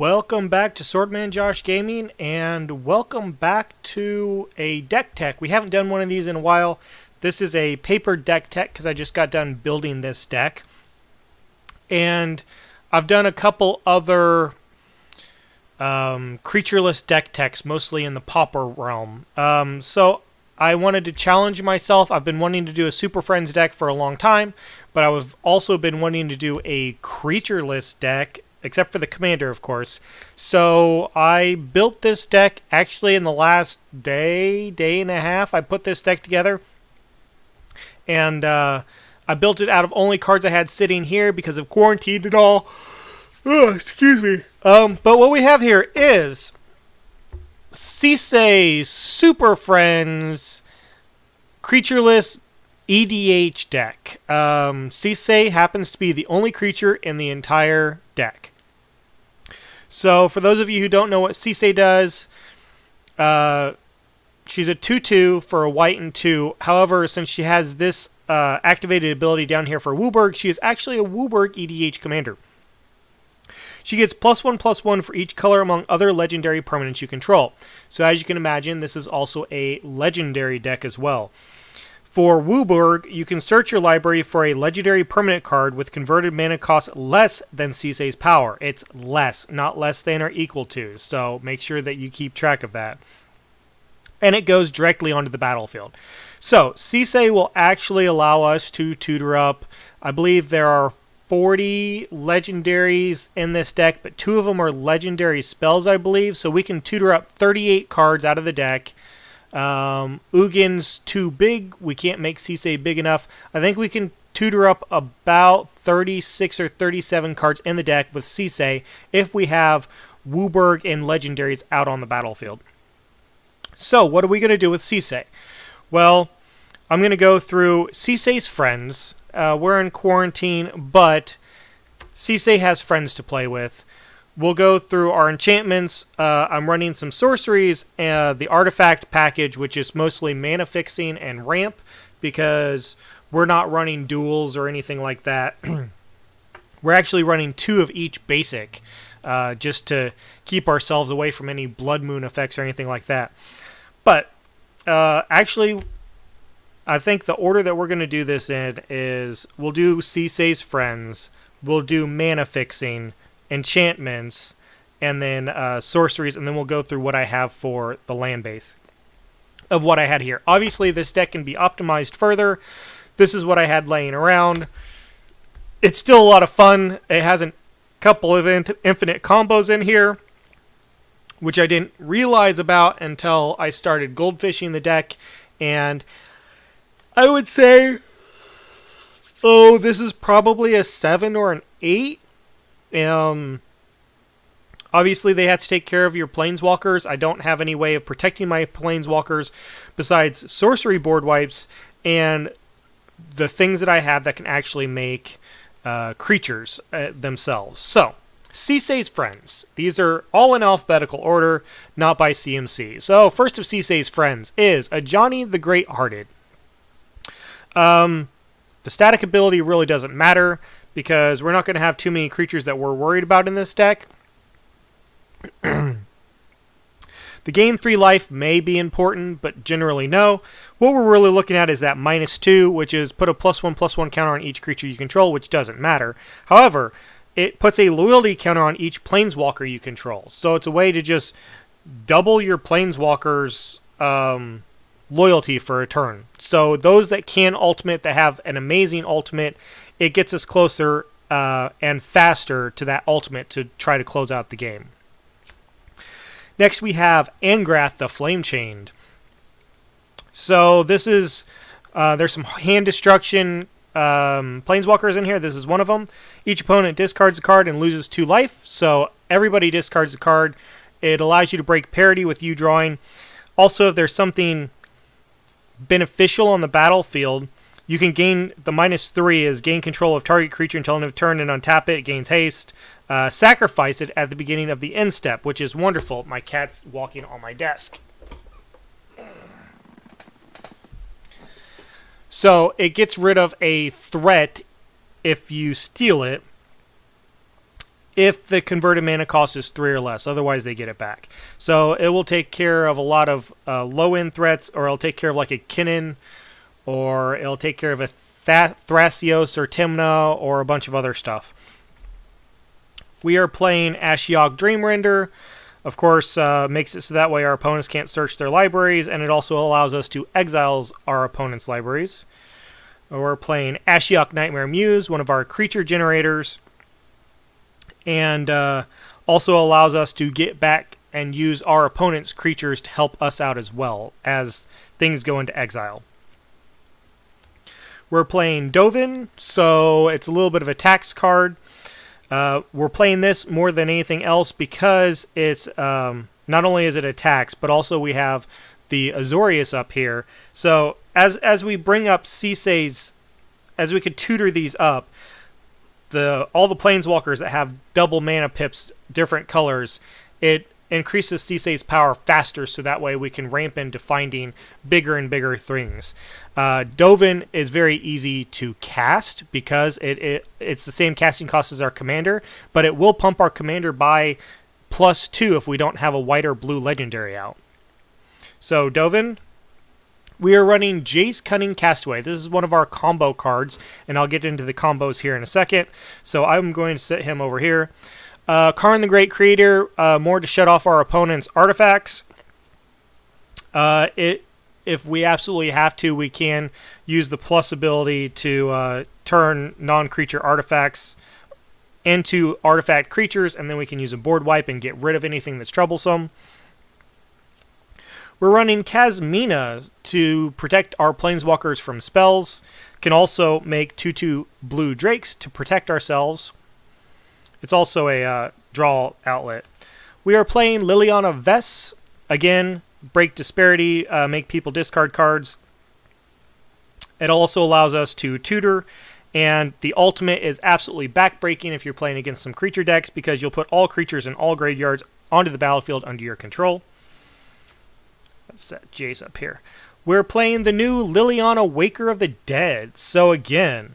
Welcome back to Swordman Josh Gaming, and welcome back to a deck tech. We haven't done one of these in a while. This is a paper deck tech because I just got done building this deck. And I've done a couple other creatureless deck techs, mostly in the Pauper realm. So I wanted to challenge myself. I've been wanting to do a Super Friends deck for a long time, but I've also been wanting to do a creatureless deck, except for the commander, of course. So I built this deck actually in the last day and a half. I put this deck together, and I built it out of only cards I had sitting here because of quarantine and all. Oh, excuse me. But what we have here is Sisay Super Friends Creatureless EDH deck. Sisay happens to be the only creature in the entire deck. So for those of you who don't know what Sisay does, she's a 2/2 for a white and 2. However, since she has this activated ability down here for Wooburg, she is actually a Wooburg EDH commander. She gets +1/+1 for each color among other legendary permanents you control. So as you can imagine, this is also a legendary deck as well. For Wooburg, you can search your library for a legendary permanent card with converted mana cost less than Sisay's power. It's less, not less than or equal to, so make sure that you keep track of that. And it goes directly onto the battlefield. So, Sisay will actually allow us to tutor up, I believe there are 40 legendaries in this deck, but 2 of them are legendary spells, I believe, so we can tutor up 38 cards out of the deck. Ugin's too big. We can't make Sisay big enough. I think we can tutor up about 36 or 37 cards in the deck with Sisay if we have Wooburg and legendaries out on the battlefield. So what are we going to do with Sisay? Well, I'm going to go through Sisay's friends. We're in quarantine, but Sisay has friends to play with. We'll go through our enchantments. I'm running some sorceries, the artifact package, which is mostly mana fixing and ramp, because we're not running duels or anything like that. We're actually running 2 of each basic, just to keep ourselves away from any blood moon effects or anything like that. But actually, I think the order that we're going to do this in is we'll do Sisay's friends, we'll do mana fixing, enchantments, and then sorceries, and then we'll go through what I have for the land base of what I had here. Obviously, this deck can be optimized further. This is what I had laying around. It's still a lot of fun. It has a couple of infinite combos in here, which I didn't realize about until I started goldfishing the deck, and I would say, this is probably a 7 or an 8. Obviously they have to take care of your planeswalkers. I don't have any way of protecting my planeswalkers besides sorcery board wipes and the things that I have that can actually make creatures themselves. So, Sisay's friends. These are all in alphabetical order, not by CMC. So, first of Sisay's friends is Ajani the Great-Hearted. The static ability really doesn't matter, because we're not going to have too many creatures that we're worried about in this deck. The gain 3 life may be important, but generally no. What we're really looking at is that -2, which is put a +1/+1 counter on each creature you control, which doesn't matter. However, it puts a loyalty counter on each planeswalker you control. So it's a way to just double your planeswalker's loyalty for a turn. So those that can ultimate, that have an amazing ultimate, it gets us closer and faster to that ultimate to try to close out the game. Next we have Angrath the Flame Chained. So this is, there's some hand destruction planeswalkers in here. This is one of them. Each opponent discards a card and loses 2 life. So everybody discards a card. It allows you to break parity with you drawing. Also, if there's something beneficial on the battlefield, you can gain the -3 is gain control of target creature until end of turn and untap it. It gains haste. Sacrifice it at the beginning of the end step, which is wonderful. My cat's walking on my desk. So it gets rid of a threat if you steal it. if the converted mana cost is 3 or less. Otherwise, they get it back. So it will take care of a lot of low-end threats, or it'll take care of like a Kinnan, or it'll take care of a Thrasios or Timna, or a bunch of other stuff. We are playing Ashiok Dreamrender. Of course, makes it so that way our opponents can't search their libraries, and it also allows us to exile our opponent's libraries. We're playing Ashiok Nightmare Muse, one of our creature generators, and also allows us to get back and use our opponent's creatures to help us out as well as things go into exile. We're playing Dovin, so it's a little bit of a tax card. We're playing this more than anything else because it's not only is it a tax, but also we have the Azorius up here. So as we bring up Sisay's, as we could tutor these up, all the planeswalkers that have double mana pips, different colors, it increases Sisay's power faster, so that way we can ramp into finding bigger and bigger things. Dovin is very easy to cast because it's the same casting cost as our commander, but it will pump our commander by +2 if we don't have a white or blue legendary out. So Dovin, we are running Jace Cunning Castaway. This is one of our combo cards, and I'll get into the combos here in a second. So I'm going to set him over here. Karn the Great Creator, more to shut off our opponent's artifacts. If we absolutely have to, we can use the plus ability to turn non-creature artifacts into artifact creatures, and then we can use a board wipe and get rid of anything that's troublesome. We're running Kasmina to protect our planeswalkers from spells. Can also make 2/2 blue drakes to protect ourselves. It's also a draw outlet. We are playing Liliana Vess. Again, break disparity, make people discard cards. It also allows us to tutor, and the ultimate is absolutely backbreaking if you're playing against some creature decks, because you'll put all creatures in all graveyards onto the battlefield under your control. Let's set Jace up here. We're playing the new Liliana Waker of the Dead. So again,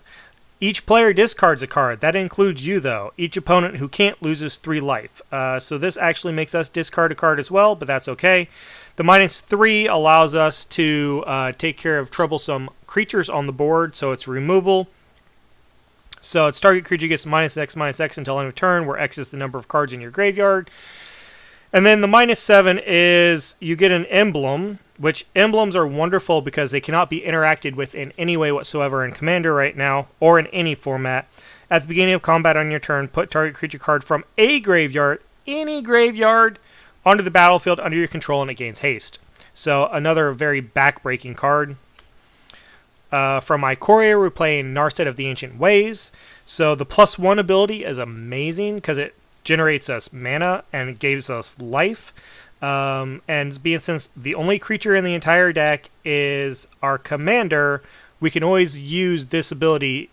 each player discards a card. That includes you, though. Each opponent who can't loses 3 life. So this actually makes us discard a card as well, but that's okay. The -3 allows us to take care of troublesome creatures on the board, so it's removal. So its target creature gets -X until end of turn, where X is the number of cards in your graveyard. And then the -7 is you get an emblem, which emblems are wonderful because they cannot be interacted with in any way whatsoever in Commander right now, or in any format. At the beginning of combat on your turn, put target creature card from a graveyard, any graveyard, onto the battlefield under your control, and it gains haste. So another very back-breaking card. From Ikoria, we're playing Narset of the Ancient Ways. So the +1 ability is amazing because it generates us mana and it gives us life. And being since the only creature in the entire deck is our commander, we can always use this ability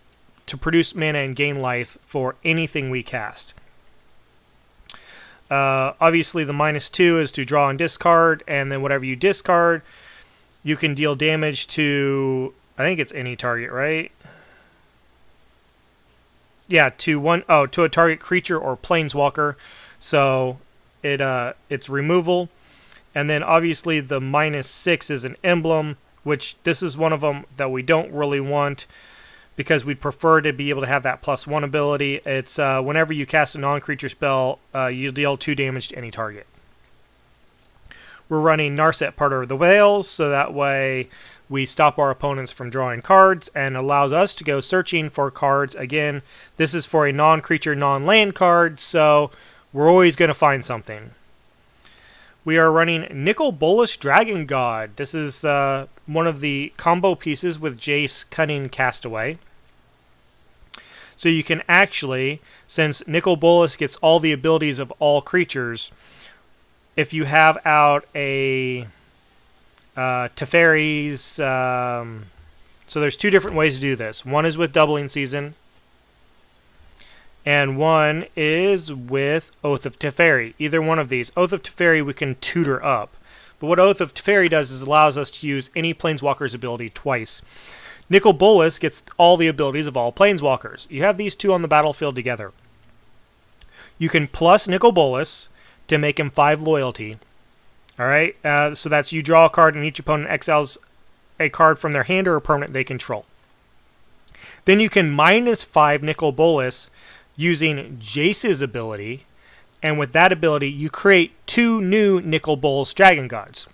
to produce mana and gain life for anything we cast. Obviously the -2 is to draw and discard, and then whatever you discard, you can deal damage to, I think it's any target, right? Yeah, to a target creature or planeswalker. So it's removal. And then obviously the -6 is an emblem, which this is one of them that we don't really want because we'd prefer to be able to have that +1 ability. It's whenever you cast a non-creature spell, you deal 2 damage to any target. We're running Narset, Parter of the Whales, so that way we stop our opponents from drawing cards and allows us to go searching for cards. Again, this is for a non-creature, non-land card, so we're always going to find something. We are running Nicol-Bolas Dragon God. This is one of the combo pieces with Jace Cunning Castaway. So you can actually, since Nicol-Bolas gets all the abilities of all creatures, if you have out a Teferi's, so there's 2 different ways to do this. One is with Doubling Season, and one is with Oath of Teferi. Either one of these. Oath of Teferi we can tutor up. But what Oath of Teferi does is allows us to use any Planeswalker's ability twice. Nicol-Bolas gets all the abilities of all Planeswalkers. You have these 2 on the battlefield together. You can plus Nicol-Bolas to make him 5 loyalty. All right, so that's you draw a card and each opponent exiles a card from their hand or a permanent they control. Then you can -5 Nicol-Bolas using Jace's ability, and with that ability, you create 2 new Nicol-Bolas Dragon Gods.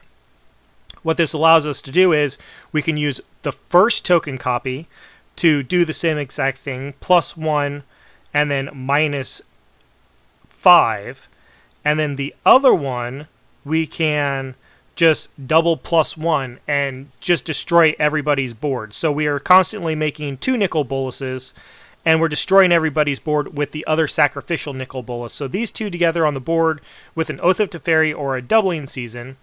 What this allows us to do is we can use the first token copy to do the same exact thing, +1 and then -5, and then the other one we can just double +1 and just destroy everybody's board. So we are constantly making 2 Nicol-Bolases, and we're destroying everybody's board with the other sacrificial Nicol-Bolas. So these two together on the board with an Oath of Teferi or a doubling season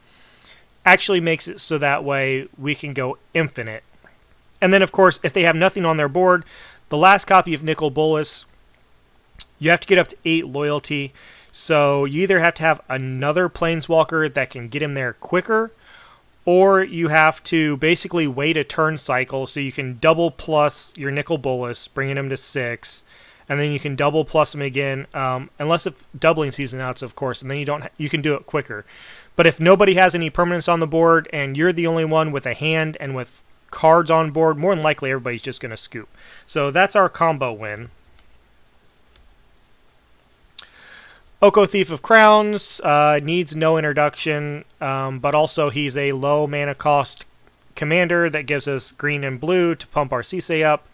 actually makes it so that way we can go infinite. And then, of course, if they have nothing on their board, the last copy of Nicol-Bolas, you have to get up to 8 loyalty. So you either have to have another Planeswalker that can get him there quicker, or you have to basically wait a turn cycle so you can double plus your Nicol-Bolas, bringing him to 6, and then you can double plus him again, unless if doubling season outs, of course, and then you can do it quicker. But if nobody has any permanents on the board and you're the only one with a hand and with cards on board, more than likely everybody's just going to scoop. So that's our combo win. Oko Thief of Crowns needs no introduction, but also he's a low mana cost commander that gives us green and blue to pump our Sisay up.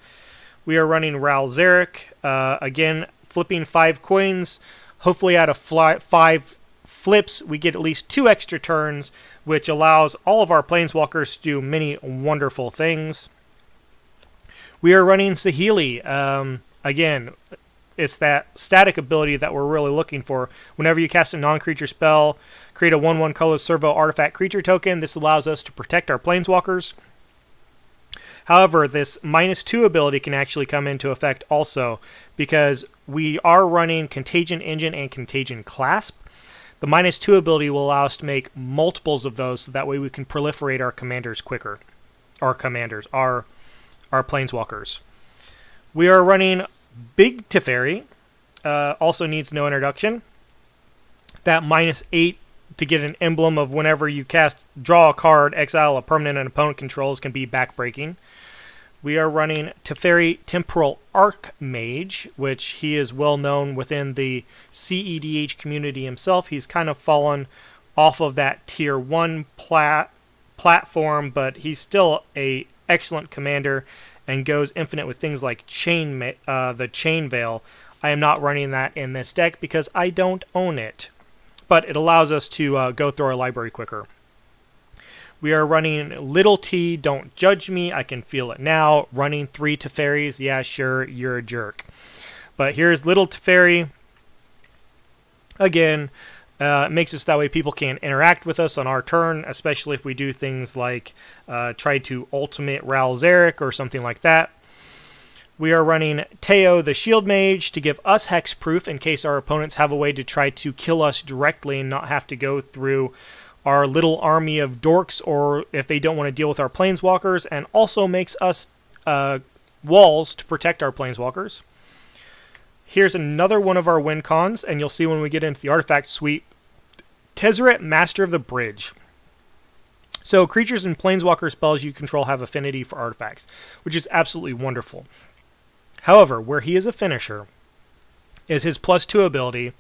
We are running Ral Zarek, again flipping 5 coins. Hopefully out of 5 flips we get at least 2 extra turns, which allows all of our Planeswalkers to do many wonderful things. We are running Saheeli. Again, it's that static ability that we're really looking for. Whenever you cast a non-creature spell, create a 1/1 colorless servo artifact creature token. This allows us to protect our Planeswalkers. However, this -2 ability can actually come into effect also, because we are running Contagion Engine and Contagion Clasp. The -2 ability will allow us to make multiples of those, so that way we can proliferate our commanders quicker. Our Planeswalkers. We are running Big Teferi, also needs no introduction. That -8 to get an emblem of whenever you draw a card, exile a permanent an opponent controls can be backbreaking. We are running Teferi Temporal Archmage, which he is well known within the CEDH community himself. He's kind of fallen off of that tier 1 platform, but he's still a excellent commander and goes infinite with things like the Chain Veil. I am not running that in this deck because I don't own it, but it allows us to go through our library quicker. We are running Little T, Don't Judge Me, I Can Feel It Now, running 3 Teferis. Yeah, sure, you're a jerk. But here's Little Teferi. Again, it makes it so that way people can interact with us on our turn, especially if we do things like try to ultimate Ral Zarek or something like that. We are running Teo the Shield Mage to give us hexproof in case our opponents have a way to try to kill us directly and not have to go through our little army of dorks, or if they don't want to deal with our Planeswalkers, and also makes us walls to protect our Planeswalkers. Here's another one of our win cons, and you'll see when we get into the artifact suite. Tezzeret, Master of the Bridge. So creatures and Planeswalker spells you control have affinity for artifacts, which is absolutely wonderful. However, where he is a finisher is his +2 ability.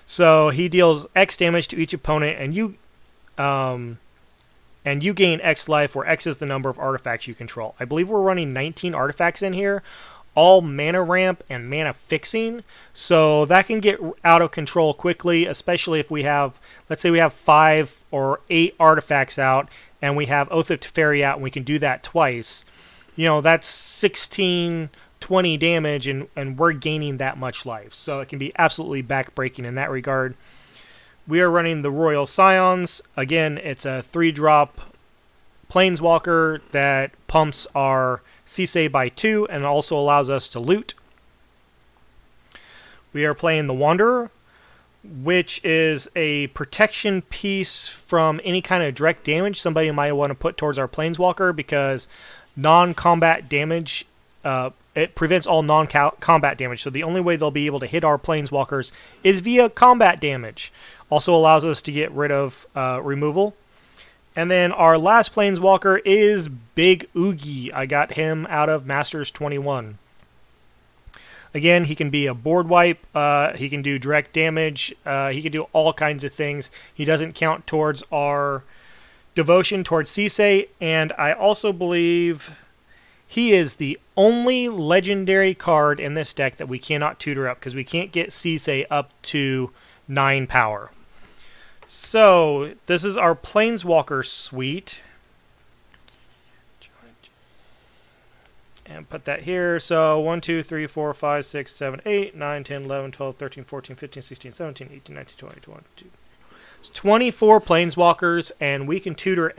So he deals X damage to each opponent, and you gain X life, where X is the number of artifacts you control. I believe we're running 19 artifacts in here, all mana ramp and mana fixing, so that can get out of control quickly, especially if we have, let's say we have 5 or 8 artifacts out, and we have Oath of Teferi out, and we can do that twice. You know, that's 16, 20 damage, and we're gaining that much life, so it can be absolutely backbreaking in that regard. We are running the Royal Scions. Again, it's a 3-drop Planeswalker that pumps our Sisay by 2 and also allows us to loot. We are playing the Wanderer, which is a protection piece from any kind of direct damage somebody might want to put towards our Planeswalker, because non-combat damage it prevents all non-combat damage. So the only way they'll be able to hit our planeswalkers is via combat damage. Also allows us to get rid of removal. And then our last planeswalker is Big Oogie. I got him out of Masters 21. Again, he can be a board wipe. He can do direct damage. He can do all kinds of things. He doesn't count towards our devotion towards Sisay. And I also believe he is the only legendary card in this deck that we cannot tutor up because we can't get Sisay up to 9 power. So, this is our Planeswalker suite. And put that here. So, 1, 2, 3, 4, 5, 6, 7, 8, 9, 10, 11, 12, 13, 14, 15, 16, 17, 18, 19, 20, 22. It's 24 Planeswalkers, and we can tutor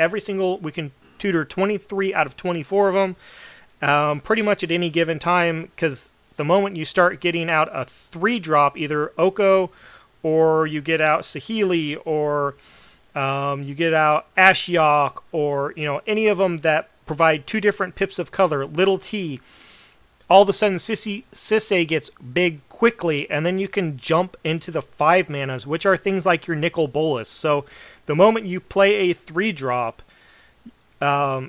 we can tutor 23 out of 24 of them pretty much at any given time, because the moment you start getting out a 3-drop, either Oko, or you get out Saheeli, or you get out Ashiok, or any of them that provide 2 different pips of color, little T, all of a sudden Sisay gets big quickly, and then you can jump into the 5 manas, which are things like your Nicol-Bolas. So the moment you play a 3-drop,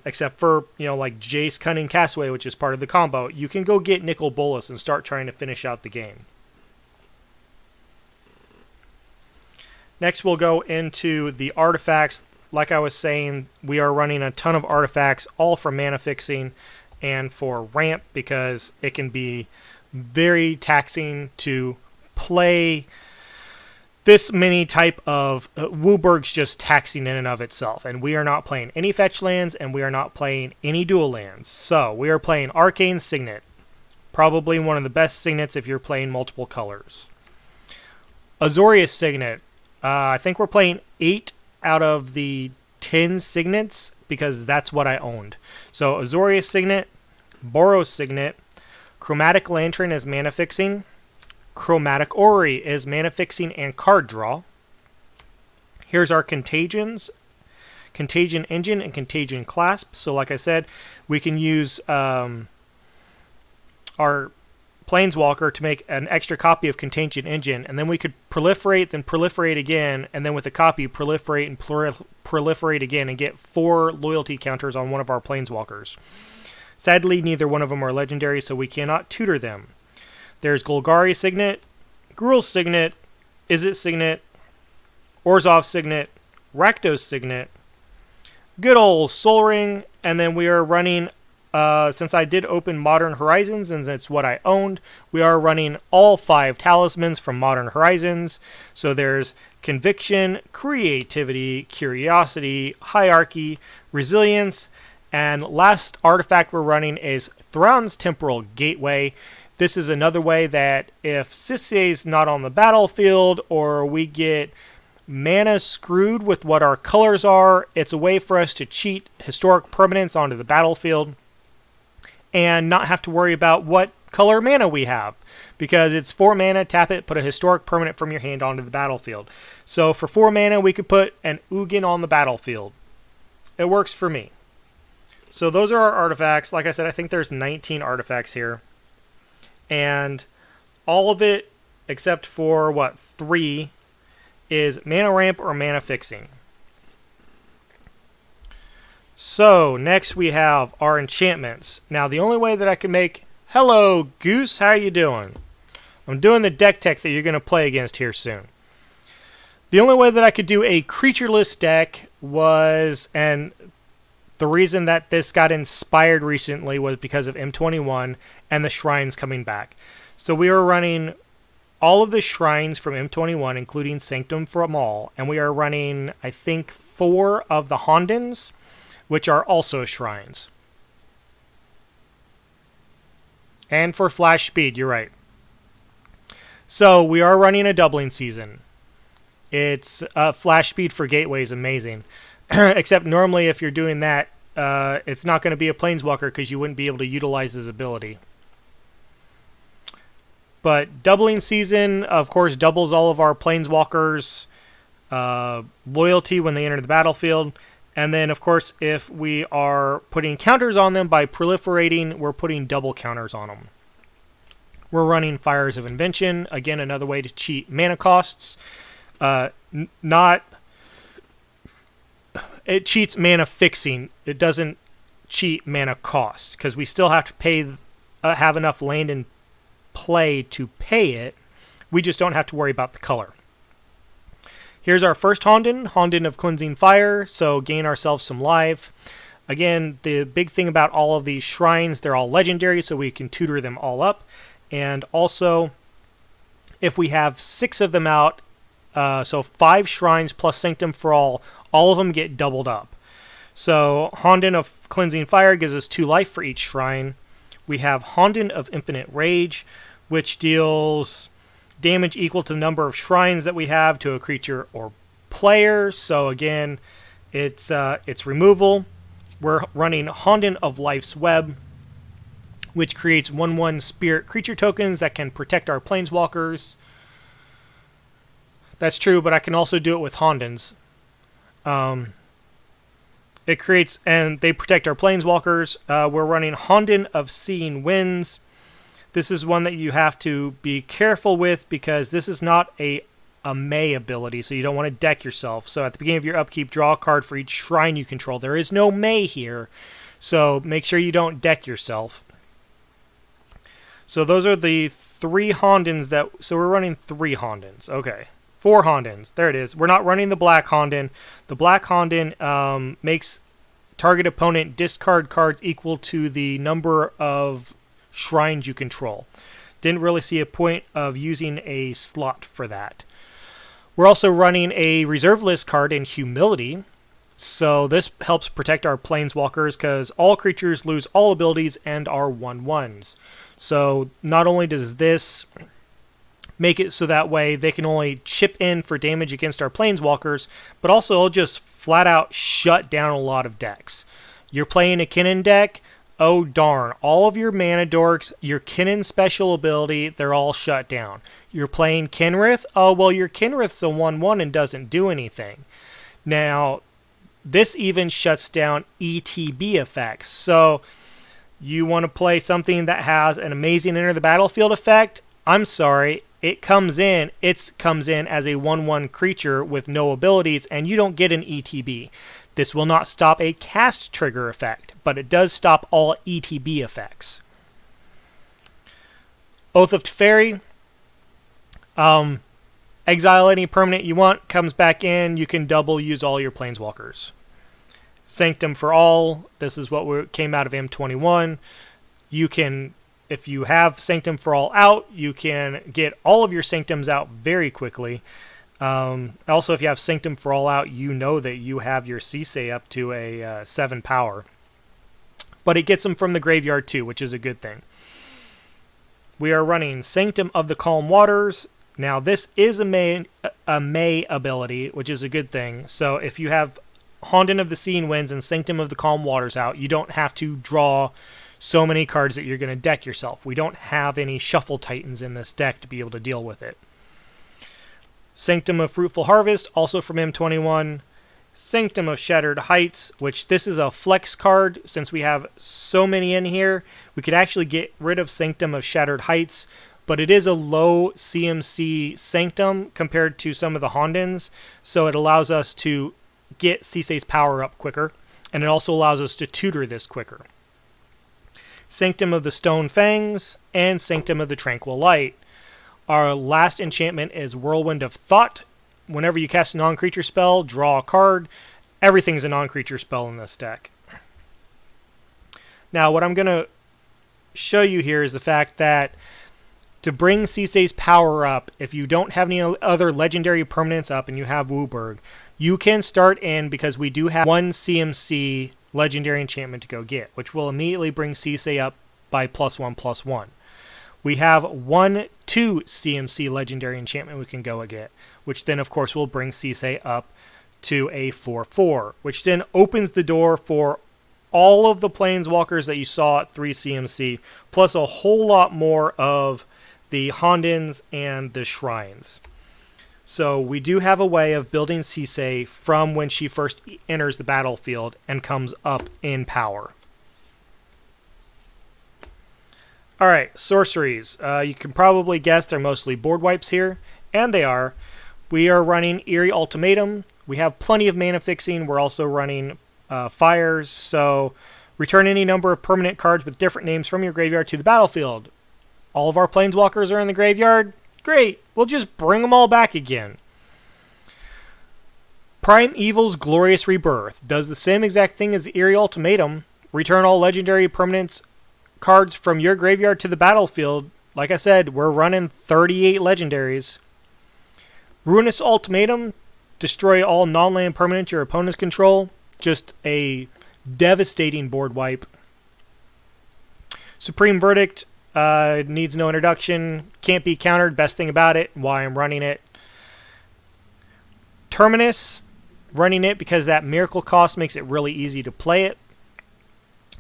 except for like Jace, Cunning, Castaway, which is part of the combo, you can go get Nicol-Bolas and start trying to finish out the game. Next, we'll go into the artifacts. Like I was saying, we are running a ton of artifacts, all for mana fixing and for ramp, because it can be very taxing to play this many type of WUBRG's just taxing in and of itself. And we are not playing any fetch lands, and we are not playing any dual lands. So we are playing Arcane Signet. Probably one of the best signets if you're playing multiple colors. Azorius Signet. I think we're playing 8 out of the 10 signets because that's what I owned. So Azorius Signet, Boros Signet, Chromatic Lantern is mana fixing, Chromatic Orrery is mana fixing and card draw. Here's our contagions, Contagion Engine and Contagion Clasp. So like I said, we can use our Planeswalker to make an extra copy of Contagion Engine, and then we could proliferate, then proliferate again, and then with a copy, proliferate and proliferate again, and get 4 loyalty counters on one of our Planeswalkers. Sadly, neither one of them are legendary, so we cannot tutor them. There's Golgari Signet, Gruul Signet, Izzet Signet, Orzhov Signet, Rakdos Signet, good old Sol Ring, and then we are running, since I did open Modern Horizons and it's what I owned, we are running all 5 talismans from Modern Horizons. So there's Conviction, Creativity, Curiosity, Hierarchy, Resilience, and last artifact we're running is Thrawn's Temporal Gateway. This is another way that if Sisay's not on the battlefield, or we get mana screwed with what our colors are, it's a way for us to cheat historic permanents onto the battlefield and not have to worry about what color mana we have, because it's 4 mana, tap it, put a historic permanent from your hand onto the battlefield. So for 4 mana, we could put an Ugin on the battlefield. It works for me. So those are our artifacts. Like I said, I think there's 19 artifacts here. And all of it, except for, 3, is mana ramp or mana fixing. So, next we have our enchantments. Now, the only way that I can make... Hello, Goose, how you doing? I'm doing the deck tech that you're going to play against here soon. The only way that I could do a creatureless deck was... and the reason that this got inspired recently was because of M21 and the shrines coming back. So we are running all of the shrines from M21, including Sanctum from All, and we are running, I think, 4 of the Hondens, which are also shrines. And for flash speed, you're right. So we are running a doubling season. It's flash speed for gateway is amazing. Except normally if you're doing that, it's not going to be a Planeswalker because you wouldn't be able to utilize his ability. But doubling season, of course, doubles all of our Planeswalkers' loyalty when they enter the battlefield. And then, of course, if we are putting counters on them by proliferating, we're putting double counters on them. We're running Fires of Invention. Again, another way to cheat mana costs. It cheats mana fixing. It doesn't cheat mana costs, because we still have to pay, have enough land in play to pay it. We just don't have to worry about the color. Here's our first Honden of Cleansing Fire, so gain ourselves some life. Again, the big thing about all of these shrines, they're all legendary, so we can tutor them all up. And also, if we have 6 of them out, so 5 shrines plus Sanctum for all of them get doubled up. So Honden of Cleansing Fire gives us 2 life for each shrine. We have Honden of Infinite Rage, which deals damage equal to the number of shrines that we have to a creature or player. So again, it's removal. We're running Honden of Life's Web, which creates 1/1 spirit creature tokens that can protect our planeswalkers. That's true, but I can also do it with Hondens. It creates, and they protect our planeswalkers. We're running Honden of Seeing Winds. This is one that you have to be careful with, because this is not a May ability, so you don't want to deck yourself. So at the beginning of your upkeep, draw a card for each shrine you control. There is no May here, so make sure you don't deck yourself. So those are the 3 Hondens so we're running 3 Hondens. Okay. 4 Hondens. There it is. We're not running the black Honden. The black Honden makes target opponent discard cards equal to the number of shrines you control. Didn't really see a point of using a slot for that. We're also running a reserve list card in Humility. So this helps protect our planeswalkers, because all creatures lose all abilities and are 1/1s. So not only does this make it so that way they can only chip in for damage against our planeswalkers, but also it'll just flat out shut down a lot of decks. You're playing a Kinnan deck, oh darn, all of your mana dorks, your Kinnan special ability, they're all shut down. You're playing Kenrith, oh well, your Kenrith's a 1/1 and doesn't do anything. Now, this even shuts down ETB effects. So you want to play something that has an amazing enter the battlefield effect? I'm sorry, it comes in as a 1/1 creature with no abilities, and you don't get an ETB. This will not stop a cast trigger effect, but it does stop all ETB effects. Oath of Teferi. Exile any permanent you want, comes back in, you can double use all your planeswalkers. Sanctum for All, this is what came out of M21. You can, if you have Sanctum for All out, you can get all of your Sanctums out very quickly. Also, if you have Sanctum for All out, you know that you have your Sisay up to a 7 power. But it gets them from the graveyard too, which is a good thing. We are running Sanctum of the Calm Waters. Now, this is a May ability, which is a good thing. So if you have Honden of the Seeing Winds and Sanctum of the Calm Waters out, you don't have to draw so many cards that you're going to deck yourself. We don't have any Shuffle Titans in this deck to be able to deal with it. Sanctum of Fruitful Harvest, also from M21. Sanctum of Shattered Heights, which this is a flex card. Since we have so many in here, we could actually get rid of Sanctum of Shattered Heights, but it is a low CMC Sanctum compared to some of the Hondens, so it allows us to get Sisay's power up quicker, and it also allows us to tutor this quicker. Sanctum of the Stone Fangs, and Sanctum of the Tranquil Light. Our last enchantment is Whirlwind of Thought. Whenever you cast a non-creature spell, draw a card. Everything's a non-creature spell in this deck. Now, what I'm going to show you here is the fact that to bring Sisay's power up, if you don't have any other legendary permanents up and you have Wooburg, you can start in, because we do have 1 CMC legendary enchantment to go get, which will immediately bring Sisay up by +1/+1. We have 1/2 CMC legendary enchantment we can go get, which then of course will bring Sisay up to a 4/4, which then opens the door for all of the planeswalkers that you saw at 3 CMC, plus a whole lot more of the Hondens and the Shrines. So we do have a way of building Sisay from when she first enters the battlefield and comes up in power. Alright, sorceries. You can probably guess they're mostly board wipes here, and they are. We are running Eerie Ultimatum. We have plenty of mana fixing. We're also running fires, so return any number of permanent cards with different names from your graveyard to the battlefield. All of our planeswalkers are in the graveyard. Great, we'll just bring them all back again. Primeval's Glorious Rebirth does the same exact thing as Eerie Ultimatum. Return all legendary permanents cards from your graveyard to the battlefield. Like I said, we're running 38 legendaries. Ruinous Ultimatum, destroy all non-land permanents your opponents control. Just a devastating board wipe. Supreme Verdict needs no introduction. Can't be countered. Best thing about it, why I'm running it. Terminus, running it because that miracle cost makes it really easy to play it.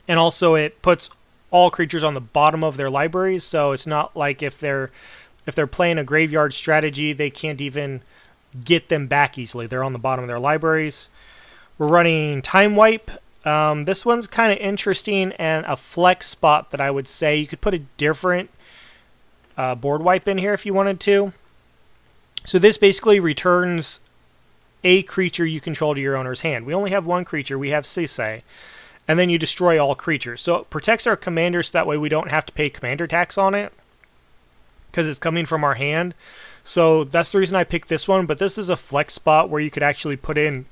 And also it puts all creatures on the bottom of their libraries, so it's not like if they're playing a graveyard strategy, they can't even get them back easily. They're on the bottom of their libraries. We're running Time Wipe. This one's kind of interesting and a flex spot that I would say you could put a different board wipe in here if you wanted to. So this basically returns a creature you control to your owner's hand. We only have one creature. We have Sisay. And then you destroy all creatures. So it protects our commander so that way we don't have to pay commander tax on it, because it's coming from our hand. So that's the reason I picked this one. But this is a flex spot where you could actually put in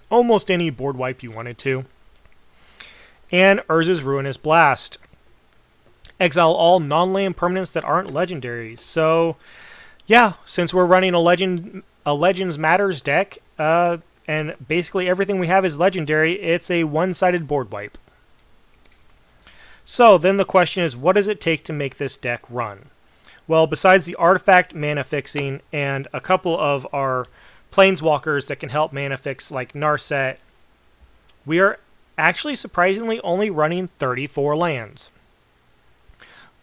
almost any board wipe you wanted to. And Urza's Ruinous Blast. Exile all non-land permanents that aren't legendaries. So yeah, since we're running a Legends Matters deck, and basically everything we have is legendary, it's a one-sided board wipe. So then the question is, what does it take to make this deck run? Well, besides the artifact mana fixing and a couple of our planeswalkers that can help mana fix like Narset, we are actually surprisingly only running 34 lands.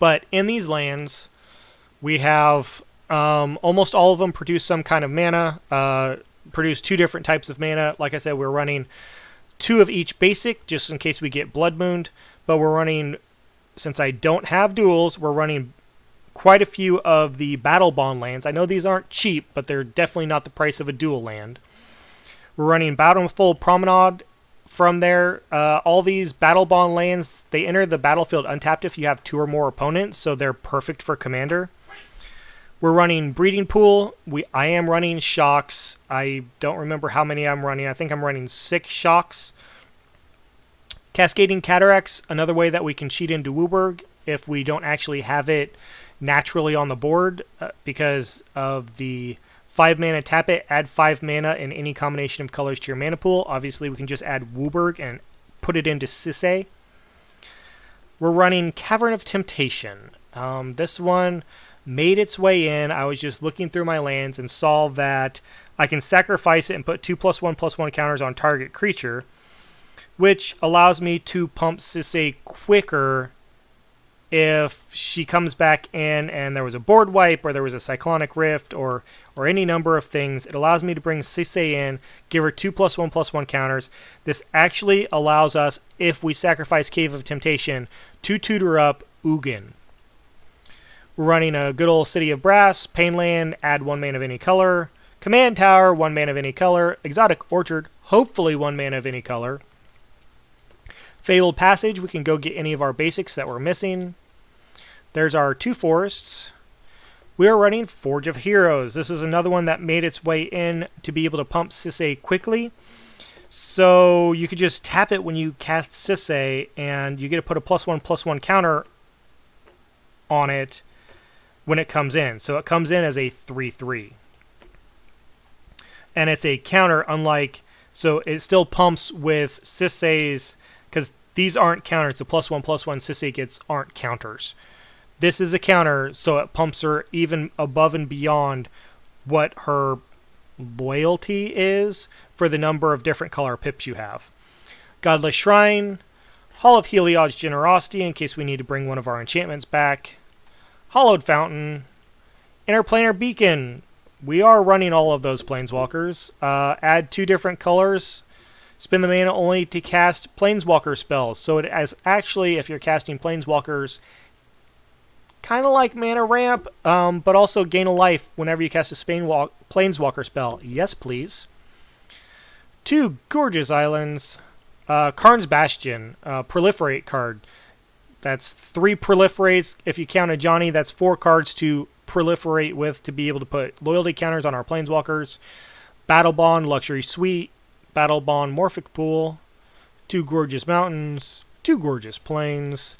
But in these lands, we have almost all of them produce some kind of mana, produce two different types of mana. Like I said, we're running 2 of each basic just in case we get Blood Mooned, but we're running, since I don't have duels, we're running quite a few of the Battle Bond lands. I know these aren't cheap, but they're definitely not the price of a dual land. We're running Bountiful Promenade from there. All these Battle Bond lands, they enter the battlefield untapped if you have 2 or more opponents, so they're perfect for commander. We're running Breeding Pool. I am running Shocks. I don't remember how many I'm running. I think I'm running 6 Shocks. Cascading Cataracts, another way that we can cheat into Wooburg if we don't actually have it naturally on the board, because of the 5 mana tap it, add 5 mana in any combination of colors to your mana pool. Obviously, we can just add Wooburg and put it into Sisay. We're running Cavern of Temptation. This one made its way in. I was just looking through my lands and saw that I can sacrifice it and put 2+1/+1 counters on target creature, which allows me to pump Sisay quicker if she comes back in and there was a board wipe or there was a Cyclonic Rift or any number of things. It allows me to bring Sisay in, give her 2+1/+1 counters. This actually allows us, if we sacrifice Cave of Temptation, to tutor up Ugin. We're running a good old City of Brass, Painland, add 1 mana of any color, Command Tower, 1 mana of any color, Exotic Orchard, hopefully 1 mana of any color. Fabled Passage, we can go get any of our basics that we're missing. There's our 2 forests. We are running Forge of Heroes. This is another one that made its way in to be able to pump Sisay quickly. So you could just tap it when you cast Sisay, and you get to put a +1/+1 counter on it when it comes in. So it comes in as a 3/3. And it's a counter, so it still pumps with Sisay's, because these aren't counters. The +1/+1 Sisay gets aren't counters. This is a counter, so it pumps her even above and beyond what her loyalty is for the number of different color pips you have. Godless Shrine, Hall of Heliod's Generosity in case we need to bring one of our enchantments back, Hollowed Fountain, Interplanar Beacon. we are running all of those Planeswalkers. Add 2 different colors. Spend the mana only to cast Planeswalker spells. So it is actually, if you're casting Planeswalkers, kind of like mana ramp, but also gain a life whenever you cast a Planeswalker spell. Yes, please. 2 gorgeous islands. Karn's Bastion, proliferate card. That's 3 proliferates. If you count a Johnny, that's 4 cards to proliferate with to be able to put loyalty counters on our Planeswalkers. Battle Bond, Luxury Suite. Battle Bond, Morphic Pool. 2 gorgeous mountains. 2 gorgeous plains.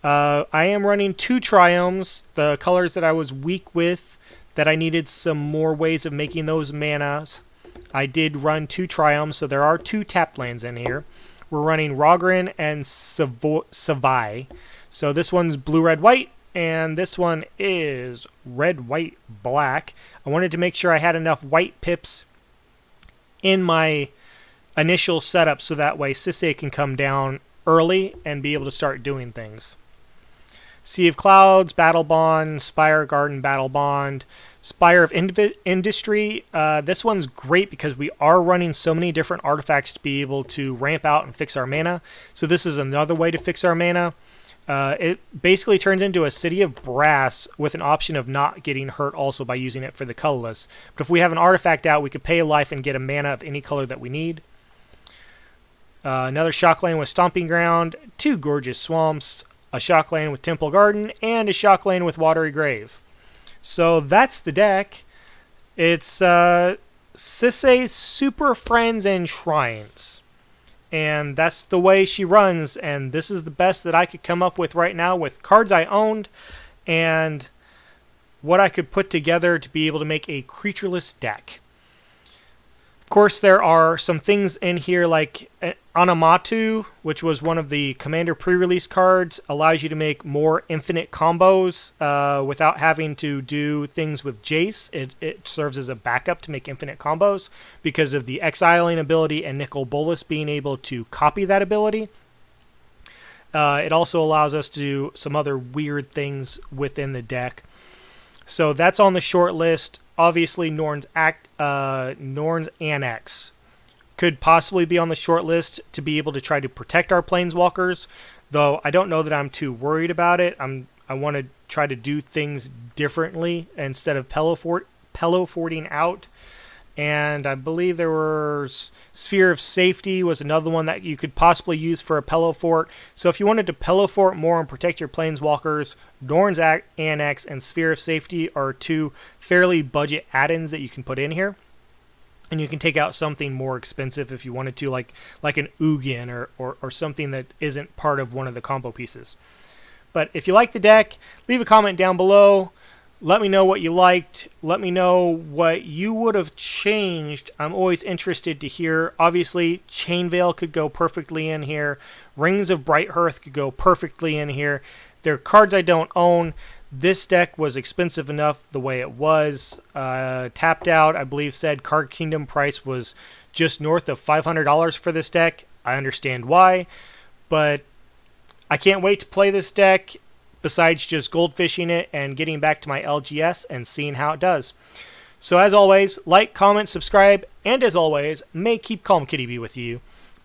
I am running 2 Triomes, the colors that I was weak with, that I needed some more ways of making those manas. I did run 2 Triomes, so there are 2 tapped lands in here. We're running Rogran and Savai. So this one's blue, red, white, and this one is red, white, black. I wanted to make sure I had enough white pips in my initial setup so that way Sisay can come down early and be able to start doing things. Sea of Clouds, Battle Bond, Spire Garden, Battle Bond, Spire of Industry. This one's great because we are running so many different artifacts to be able to ramp out and fix our mana. So this is another way to fix our mana. It basically turns into a City of Brass with an option of not getting hurt also by using it for the colorless. But if we have an artifact out, we could pay a life and get a mana of any color that we need. Another Shock Lane with Stomping Ground, 2 gorgeous swamps, a Shock Lane with Temple Garden, and a Shock Lane with Watery Grave. So that's the deck. It's Sisay's Super Friends and Shrines. And that's the way she runs, and this is the best that I could come up with right now with cards I owned and what I could put together to be able to make a creatureless deck. Of course, there are some things in here like Anamatu, which was one of the Commander pre-release cards, allows you to make more infinite combos without having to do things with Jace. It serves as a backup to make infinite combos because of the exiling ability and Nicol-Bolas being able to copy that ability. It also allows us to do some other weird things within the deck. So that's on the short list. Obviously, Norn's Annex could possibly be on the short list to be able to try to protect our Planeswalkers, though I don't know that I'm too worried about it. I want to try to do things differently instead of Pello-forting out. And I believe there was Sphere of Safety was another one that you could possibly use for a Pello-fort. So if you wanted to Pello-fort more and protect your Planeswalkers, Norn's Annex and Sphere of Safety are 2 fairly budget add-ins that you can put in here. And you can take out something more expensive if you wanted to, like an Ugin or something that isn't part of one of the combo pieces. But if you like the deck, leave a comment down below. Let me know what you liked. Let me know what you would have changed. I'm always interested to hear. Obviously, Chainveil could go perfectly in here. Rings of Brighthearth could go perfectly in here. They're cards I don't own. This deck was expensive enough the way it was. Tapped out, I believe, said Card Kingdom price was just north of $500 for this deck. I understand why, but I can't wait to play this deck. Besides just goldfishing it and getting back to my LGS and seeing how it does. So as always, like, comment, subscribe, and as always, may Keep Calm Kitty be with you.